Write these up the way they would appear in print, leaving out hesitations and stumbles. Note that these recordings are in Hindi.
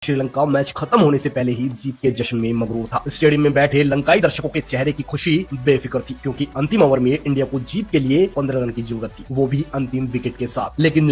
श्रीलंका मैच खत्म होने से पहले ही जीत के जश्न में मगरूर था। स्टेडियम में बैठे लंकाई दर्शकों के चेहरे की खुशी बेफिक्र थी, क्योंकि अंतिम ओवर में इंडिया को जीत के लिए 15 रन की जरूरत थी, वो भी अंतिम विकेट के साथ। लेकिन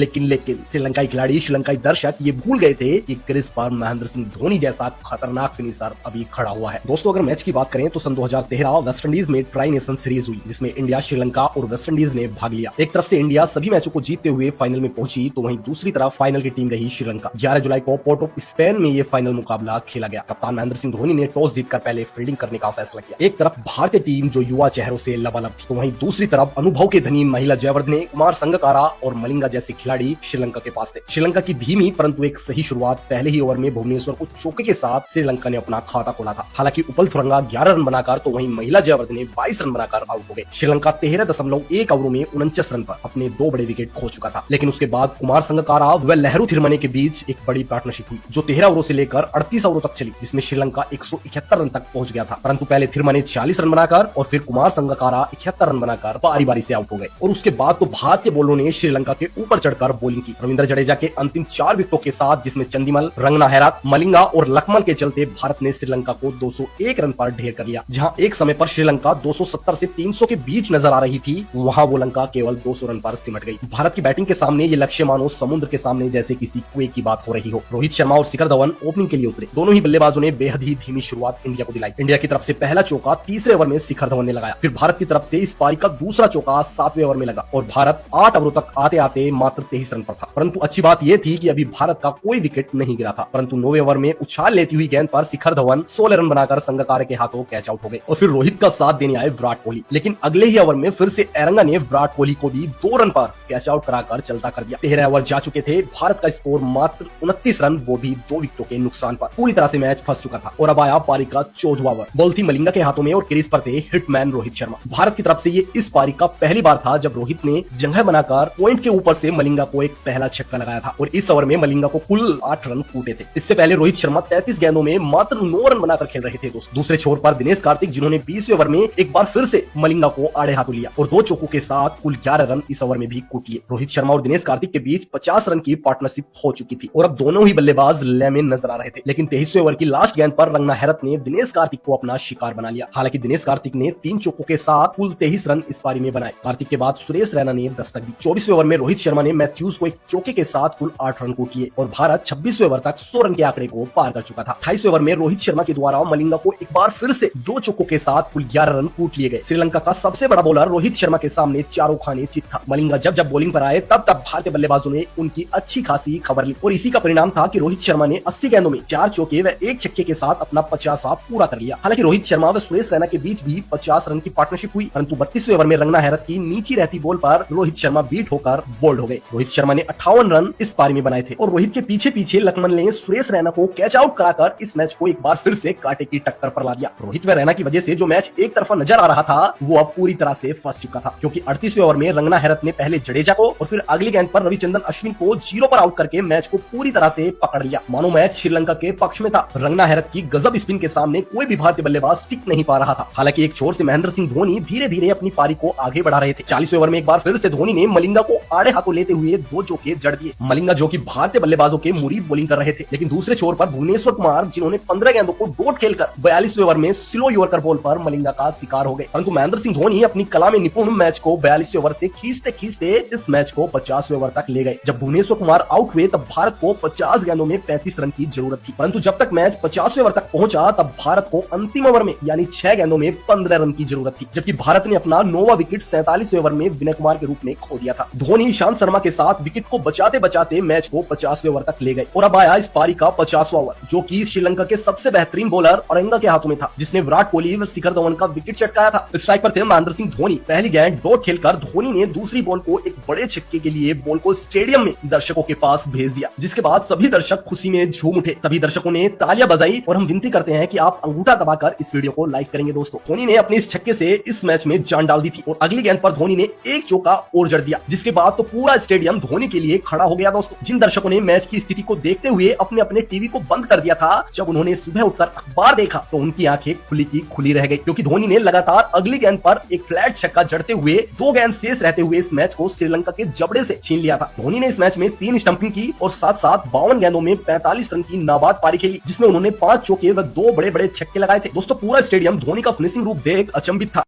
श्रीलंकाई खिलाड़ी, श्रीलंकाई दर्शक ये भूल गए थे कि क्रीज पर महेंद्र सिंह धोनी जैसा खतरनाक फिनिशर अभी खड़ा हुआ है। दोस्तों, अगर मैच की बात करें तो सन 2013 वेस्टइंडीज में ट्राई नेशन सीरीज हुई, जिसमें इंडिया, श्रीलंका और वेस्टइंडीज ने भाग लिया। एक तरफ से इंडिया सभी मैचों को जीतते हुए फाइनल में पहुंची, तो वहीं दूसरी तरफ फाइनल की टीम रही श्रीलंका। 11 जुलाई को पोर्ट ऑफ स्पेन में ये फाइनल मुकाबला खेला गया। कप्तान महेंद्र सिंह धोनी ने टॉस जीतकर पहले फील्डिंग करने का फैसला किया। एक तरफ भारतीय टीम जो युवा चेहरों से लबालब थी, तो वहीं दूसरी तरफ अनुभव के धनी महिला जयवर्धने, कुमार संगकारा और मलिंगा जैसे खिलाड़ी श्रीलंका के पास थे। श्रीलंका की धीमी परंतु एक सही शुरुआत पहले ही ओवर में भुवनेश्वर को चौके के साथ श्रीलंका ने अपना खाता खोला था। हालांकि उपल थुरंगा 11 रन बनाकर, तो वहीं महिला जयवर्धने 22 रन बनाकर आउट हो गए। श्रीलंका 13.1 ओवरों में 49 रन पर अपने 2 बड़े विकेट खो चुका था। लेकिन उसके बाद कुमार संगकारा व लहरू थिरमने के बीच एक बड़ी पार्टनरशिप हुई, जो 13 ओवरों से लेकर 38 ओवरों तक चली, जिसमें श्रीलंका 171 रन तक पहुंच गया था। परंतु पहले थिरमने 40 रन बनाकर और फिर कुमार संगकारा 71 रन बनाकर बारी बारी से आउट हो गए। और उसके बाद तो भारतीय बॉलरों ने श्रीलंका के ऊपर चढ़कर बॉलिंग की। रविंद्र जडेजा के अंतिम 4 विकेटों के साथ, जिसमें चंदीमल, रंगना हैरत, मलिंगा और लक्ष्मण के चलते भारत ने श्रीलंका को 201 रन पर ढेर कर लिया। जहां एक समय पर श्रीलंका 270 से 300 के बीच नजर आ रही थी, वहां वो लंका केवल 200 रन पर सिमट गई। भारत की बैटिंग के सामने ये लक्ष्य मानो समुद्र के सामने जैसे किसी कुएं की बात हो रही हो। रोहित शर्मा और शिखर धवन ओपनिंग के लिए उतरे। दोनों ही बल्लेबाजों ने बेहद ही धीमी शुरुआत इंडिया को दिलाई। इंडिया की तरफ से पहला चौका तीसरे ओवर में शिखर धवन ने लगाया। फिर भारत की तरफ से इस पारी का दूसरा चौका 7वें ओवर में लगा और भारत 8 ओवरों तक आते आते मात्र 23 रन पर था। परंतु अच्छी बात यह थी कि अभी भारत का कोई विकेट नहीं गिरा था। परंतु 9वें ओवर में उछाल लेती हुई गेंद पर शिखर धवन 16 रन बनाकर संगकारा के हाथों कैच आउट हो गए और फिर रोहित का साथ देने आए विराट कोहली। लेकिन अगले ही ओवर में फिर से एरंगा ने विराट कोहली को भी 2 रन पर कैच आउट कराकर चलता कर दिया। 13 ओवर जा चुके थे, भारत का स्कोर मात्र 29 रन, वो भी 2 विकेटों के नुकसान पर। पूरी तरह से मैच फंस चुका था और अब आया पारी का 14वां ओवर। बॉल थी मलिंगा के हाथों में और क्रीज पर थे हिटमैन रोहित शर्मा। भारत की तरफ से ये इस पारी का पहली बार था जब रोहित ने जंघा बनाकर पॉइंट के ऊपर से मलिंगा को एक पहला छक्का लगाया था और इस ओवर में मलिंगा को कुल 8 रन कूटे थे। इससे पहले रोहित शर्मा 33 गेंदों में मात्र 9 रन बनाकर खेल रहे थे दोस्तों। दूसरे छोर पर दिनेश कार्तिक, जिन्होंने 20वें ओवर में एक बार फिर से मलिंगा को आड़े हाथों लिया और 2 चौकों के साथ कुल 11 रन इस ओवर में भी कूट लिए। रोहित शर्मा और दिनेश कार्तिक के बीच 50 रन की पार्टनरशिप हो चुकी थी और अब दोनों ही बल्लेबाज लय में नजर आ रहे थे। लेकिन 23वें ओवर की लास्ट गेंद पर रंगना हैरत ने दिनेश कार्तिक को अपना शिकार बना लिया। हालांकि दिनेश कार्तिक ने 3 चौकों के साथ कुल 23 रन इस पारी में बनाए। कार्तिक के बाद सुरेश रैना ने दस्तक दी। 24वें ओवर में रोहित शर्मा ने मैथ्यूज को एक चौके के साथ कुल 8 रन कूट लिए और भारत 26वें ओवर तक 100 रन के आंकड़े को पार कर चुका था। 28वें ओवर में रोहित शर्मा के द्वारा मलिंगा को एक बार फिर से 2 चौकों के साथ कुल 11 रन कूट लिए गए। श्रीलंका का सबसे बड़ा बॉलर रोहित शर्मा के सामने चारों खाने चित था। मलिंगा जब बॉलिंग पर आए तब भारतीय बल्लेबाजों ने उनकी अच्छी खासी खबर ली और इसी का परिणाम था कि रोहित शर्मा ने 80 गेंदों में 4 चौके व 1 छक्के के साथ अपना 50वां पूरा कर लिया। हालांकि रोहित शर्मा व सुरेश रैना के बीच भी 50 रन की पार्टनरशिप हुई, परंतु 32वें ओवर में रंगना हैरत की नीची रहती बॉल पर रोहित शर्मा बीट होकर बोल्ड हो गए। रोहित शर्मा ने 58 रन इस पारी में बनाए थे और रोहित के पीछे पीछे लक्ष्मण ने सुरेश रैना को कैच आउट कराकर इस मैच को एक बार फिर से कांटे की टक्कर पर ला दिया। रोहित व रैना की वजह से जो मैच एक तरफा नजर आ रहा था, वो अब पूरी तरह से फंस चुका था, क्योंकि 38वें ओवर में रंगना हैरत ने पहले जडेजा को और फिर अगली गेंद पर रविचंद्रन अश्विन को 0 पर आउट करके मैच को पूरी तरह से पकड़ लिया। मानो मैच श्रीलंका के पक्ष में था। रंगना हैरत की गजब स्पिन के सामने कोई भी भारतीय बल्लेबाज टिक नहीं पा रहा था। हालांकि एक छोर से महेंद्र सिंह धोनी धीरे धीरे अपनी पारी को आगे बढ़ा रहे थे। 40वें ओवर में एक बार फिर से धोनी ने मलिंगा को आड़े हाथों लेते हुए 2 चौके जड़ दिए। मलिंगा जो कि भारतीय बल्लेबाजों के मुरीद बॉलिंग कर रहे थे, लेकिन दूसरे छोर पर भुवनेश्वर कुमार, जिन्होंने 15 गेंदों को डॉट खेलकर 42वें ओवर में स्लो यॉर्कर बॉल पर मलिंगा का शिकार हो गए। परंतु महेंद्र सिंह धोनी अपनी कला में निपुण मैच को 42वें ओवर से खींचते खींचते इस मैच को 50वें ओवर तक ले गए। जब भुवनेश्वर कुमार आउट हुए तब भारत को 50 गेंदों में 35 रन की जरूरत थी, परंतु जब तक मैच 50वें ओवर तक पहुंचा तब भारत को अंतिम ओवर में यानी 6 गेंदों में 15 रन की जरूरत थी, जबकि भारत ने अपना 9वां विकेट 47वें ओवर में विनय कुमार के रूप में खो दिया था। धोनी ईशांत शर्मा के साथ विकेट को बचाते बचाते मैच को 50वें ओवर तक ले गए और अब आया इस पारी का 50वां ओवर, जो कि श्रीलंका के सबसे बेहतरीन बॉलर औरंगा के हाथों में था, जिसने विराट कोहली व शिखर धवन का विकेट चटकाया था। स्ट्राइक पर थे महेंद्र सिंह धोनी। पहली गेंद डॉट खेलकर धोनी ने दूसरी बॉल को एक बड़े छक्के के लिए बॉल को स्टेडियम में दर्शकों के पास भेज दिया, जिसके बाद सभी दर्शक खुशी में झूम उठे। सभी दर्शकों ने तालियां बजाई और हम विनती करते हैं कि आप अंगूठा दबाकर इस वीडियो को लाइक करेंगे दोस्तों। धोनी ने अपने इस छक्के से इस मैच में जान डाल दी थी और अगली गेंद पर धोनी ने एक चौका और जड़ दिया, जिसके बाद तो पूरा स्टेडियम धोनी के लिए खड़ा हो गया दोस्तों। जिन दर्शकों ने मैच की स्थिति को देखते हुए अपने अपने टीवी को बंद कर दिया था, जब उन्होंने सुबह उठकर अखबार देखा तो उनकी आंखें खुली की खुली रह गई, क्योंकि धोनी ने लगातार अगली गेंद पर एक फ्लैट छक्का जड़ते हुए 2 गेंद शेष रहते हुए इस मैच को श्रीलंका के जबड़े से छीन लिया था। धोनी ने इस मैच में 3 स्टंपिंग की और साथ साथ 52 गेंदों में 45 144 रन की नाबाद पारी खेली, जिसमें उन्होंने 5 चौके व 2 बड़े बड़े छक्के लगाए थे। दोस्तों पूरा स्टेडियम धोनी का फिनिशिंग रूप देख अचंभित था।